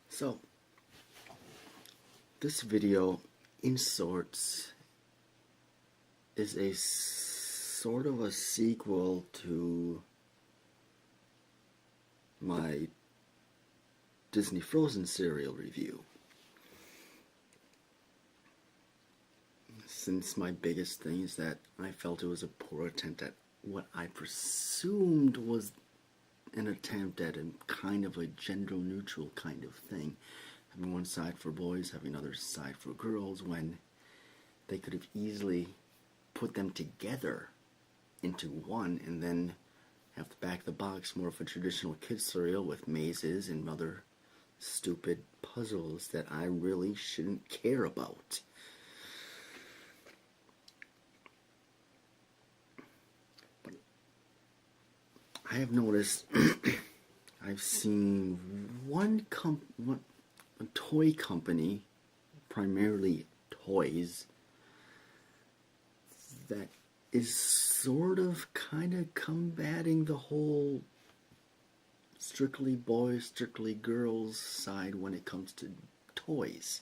So, this video, in sorts, is a sort of a sequel to my Disney Frozen cereal review. Since my biggest thing is that I felt it was a poor attempt at what I presumed was an attempt at a kind of a gender-neutral kind of thing. Having one side for boys, having another side for girls, when they could have easily put them together into one and then have the back of the box more of a traditional kid cereal with mazes and other stupid puzzles that I really shouldn't care about. But I have noticed I've seen a toy company, primarily toys, that is sort of kind of combating the whole strictly boys, strictly girls side when it comes to toys.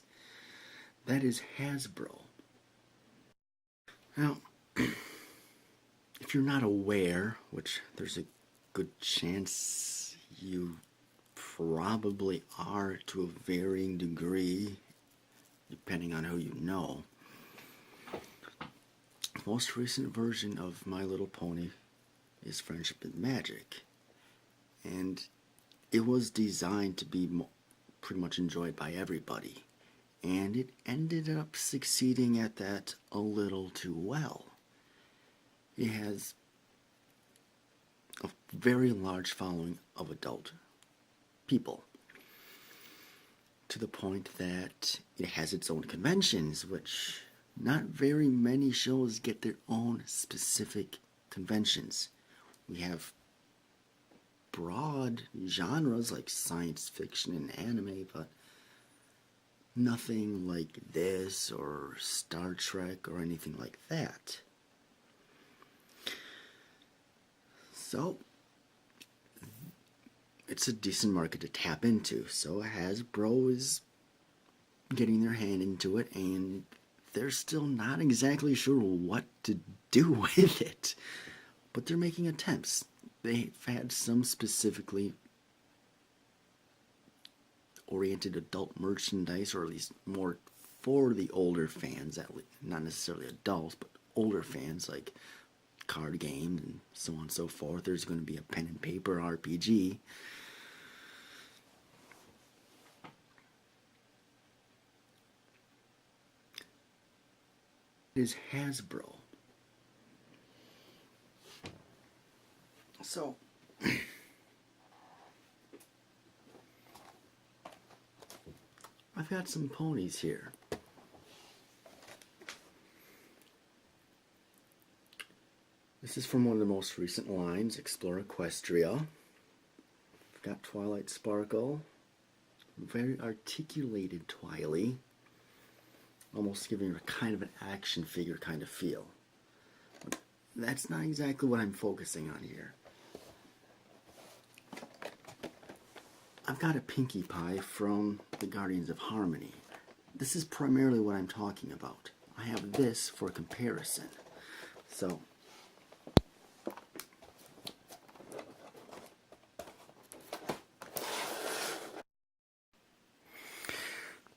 That is Hasbro. Now, if you're not aware, which there's a good chance you probably are to a varying degree, depending on who you know, the most recent version of My Little Pony is Friendship and Magic, and it was designed to be pretty much enjoyed by everybody, and it ended up succeeding at that a little too well. It has a very large following of adult people, to the point that it has its own conventions, which not very many shows get their own specific conventions. We have broad genres like science fiction and anime, but nothing like this or Star Trek or anything like that. So, it's a decent market to tap into. So Hasbro is getting their hand into it, and they're still not exactly sure what to do with it. But they're making attempts. They've had some specifically oriented adult merchandise, or at least more for the older fans, not necessarily adults, but older fans, like card games and so on and so forth. There's going to be a pen and paper RPG. It is Hasbro. So, I've got some ponies here. This is from one of the most recent lines, Explore Equestria. I've got Twilight Sparkle, very articulated Twily, almost giving her kind of an action figure kind of feel. But that's not exactly what I'm focusing on here. I've got a Pinkie Pie from the Guardians of Harmony. This is primarily what I'm talking about. I have this for comparison. So,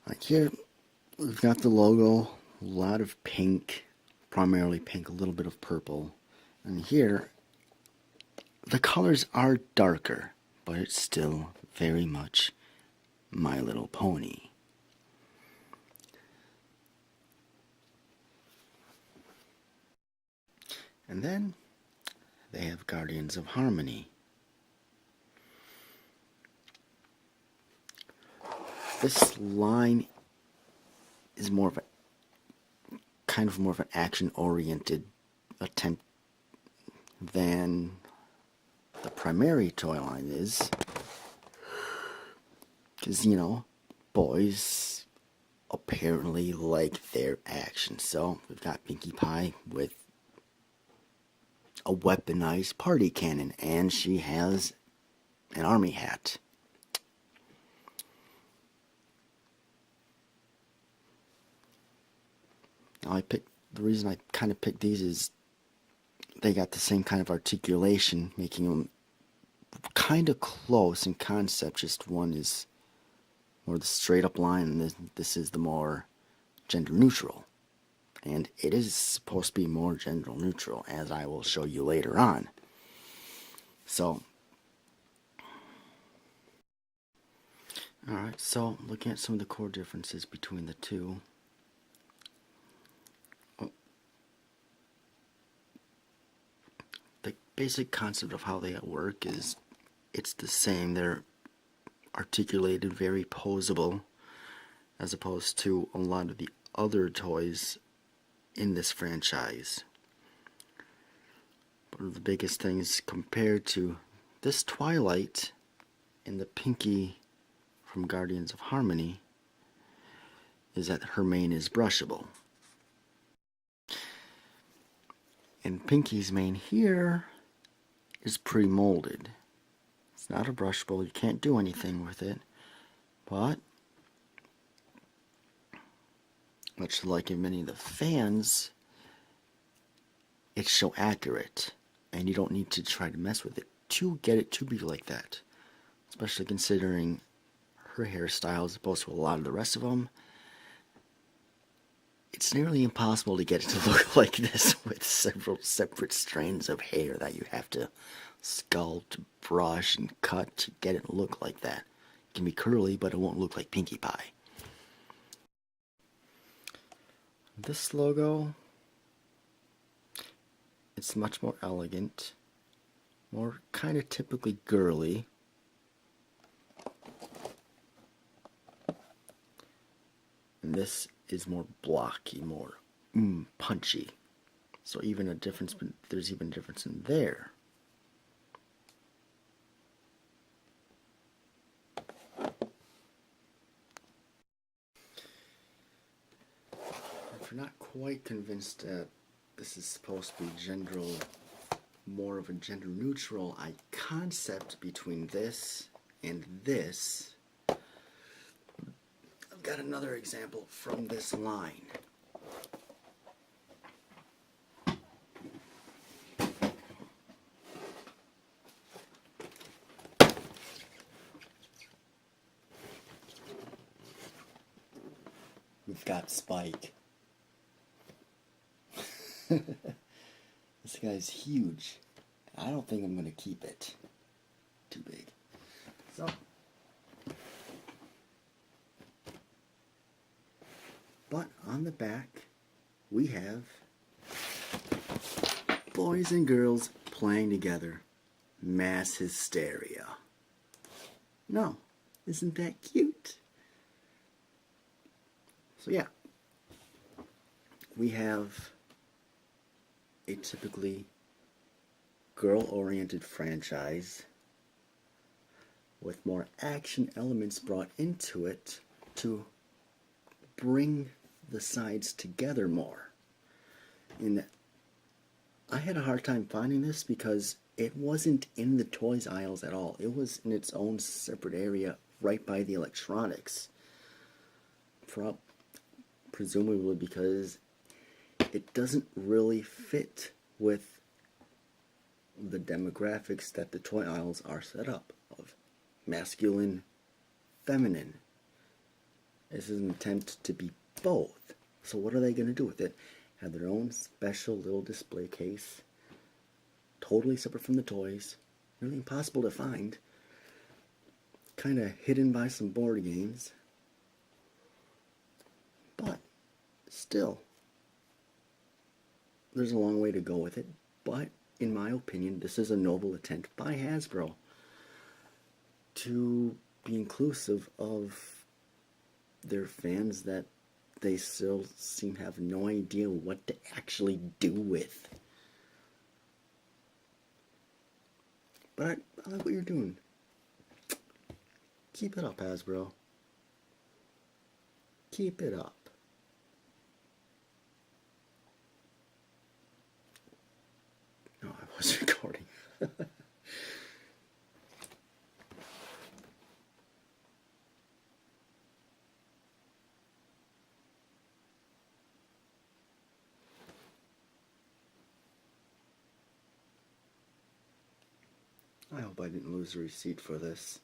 like here, we've got the logo, a lot of pink, primarily pink, a little bit of purple. And here, the colors are darker, but it's still very much My Little Pony. And then they have Guardians of Harmony. This line is more of an action-oriented attempt than the primary toy line is. Because, you know, boys apparently like their action. So, we've got Pinkie Pie with a weaponized party cannon, and she has an army hat. Now the reason I kind of picked these is they got the same kind of articulation, making them kind of close in concept. Just one is more the straight up line, and this is the more gender neutral. And it is supposed to be more gender neutral, as I will show you later on. So, alright, so looking at some of the core differences between the two. The basic concept of how they work is it's the same. They're articulated, very posable, as opposed to a lot of the other toys in this franchise. One of the biggest things compared to this Twilight and the Pinky from Guardians of Harmony is that her mane is brushable. And Pinky's mane here is pre-molded. It's not a brushable, you can't do anything with it, but much like in many of the fans, it's so accurate, and you don't need to try to mess with it to get it to be like that. Especially considering her hairstyle as opposed to a lot of the rest of them. It's nearly impossible to get it to look like this with several separate strands of hair that you have to sculpt, brush, and cut to get it to look like that. It can be curly, but it won't look like Pinkie Pie. This logo, it's much more elegant, more kind of typically girly. And this is more blocky, more punchy. So even a difference, there's even a difference in there. If you're not quite convinced that this is supposed to be more of a gender neutral concept between this and this, I've got another example from this line. We've got Spike. This guy's huge. I don't think I'm going to keep it. Too big. So, but on the back, we have boys and girls playing together. Mass hysteria. No, isn't that cute? So yeah, we have a typically girl-oriented franchise with more action elements brought into it to bring the sides together more. And I had a hard time finding this because it wasn't in the toys aisles at all. It was in its own separate area right by the electronics. Presumably because it doesn't really fit with the demographics that the toy aisles are set up of masculine, feminine. This is an attempt to be both. So what are they going to do with it? Have their own special little display case, totally separate from the toys, really impossible to find, kind of hidden by some board games. But still, there's a long way to go with it. But in my opinion, this is a noble attempt by Hasbro to be inclusive of their fans that they still seem to have no idea what to actually do with. But I like what you're doing. Keep it up, Hasbro. Keep it up. No, I was recording. I hope I didn't lose a receipt for this.